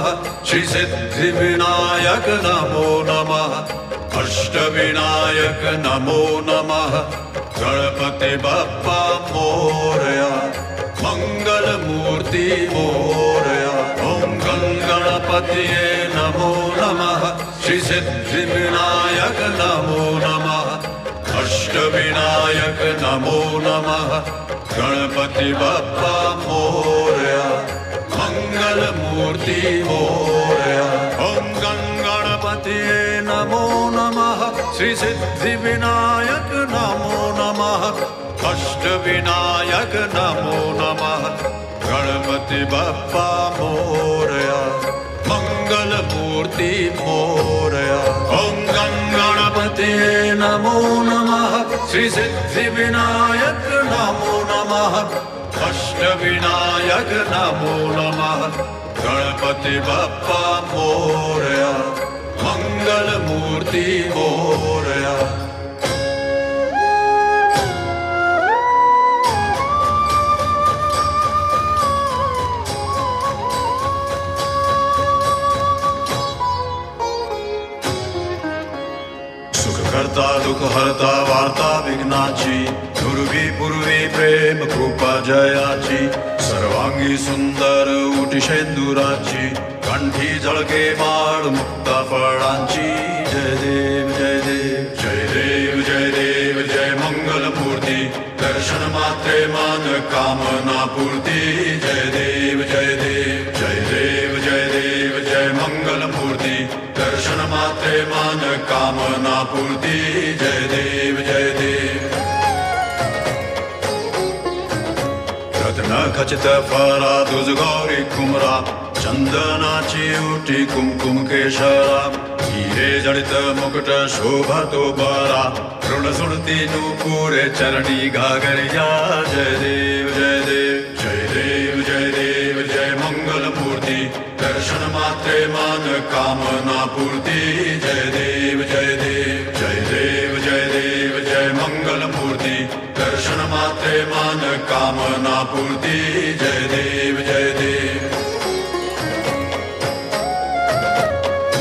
नमः श्री सिद्धि विनायक नमो नमः अष्टविनायक नमो नमः गणपति बप्पा मोरया मंगल मूर्ति मोरया ओम गणपतिये नमो नमः श्री सिद्धि विनायक नमो नमः अष्टविनायक नमो नमः गणपति बप्पा मोरया मंगल मूर्ति मोरया ओम गणपतिये नमो नमः श्री सिद्धि विनायक नमो नमः अष्टविनायक नमो नमः गणपति बप्पा मोरया मंगल मूर्ति मोरया ओम गणपतिये नमो नमः श्री सिद्धि विनायक नमो नमः अष्टविनायक नमो नमः गणपति बप्पा मोरया मंगल मूर्ति मोरया करता दुख हरता वार्ता विघ्नाची दुर्वी पूर्वी प्रेम कृपा जयाची सर्वांगी सुंदर उटी शेंदुराची कंठी झळके माळ मुक्ता फळांची जय देव जय देव जय देव जय देव जय मंगल मूर्ती दर्शन मात्रे मान कामना पूर्ती जय देव जय देव जय देव जय देव जय मंगल मूर्ती दर्शन मात्रे मान कामना पूर्ती जय देव जय देव रत्न खचित फरा तुझ गौरी कुमरा चंदनाची उटी कुमकुम केशरा हिरे जडित मुकुट शोभतो बरा ऋण सुरती नूपुरे चरणी घागरिया जय देव जय देव जय देव जय देव जय मंगल मूर्ती दर्शन मात्रे मान कामना पूर्ती जय देव जय देव जय देव जय देव जय मंगल मूर्ती दर्शन मात्रे मान कामना पूर्ती जय देव जय देव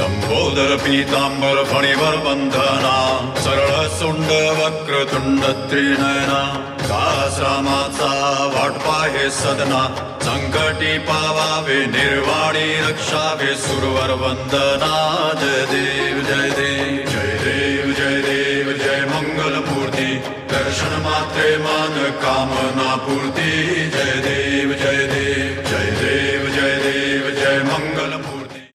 लंबोदर पीतांबर फणिवर बंधना सरळ सुंड वक्रतुंड त्रिनयना दासरामाचा वाटपा हे सदना संकटी पावावे निर्वाणी रक्षावे सुरवर वंदना जय देव जय देव जय देव जय देव जय मंगल मूर्ती दर्शन मात्रे मान कामना पूर्ती जय देव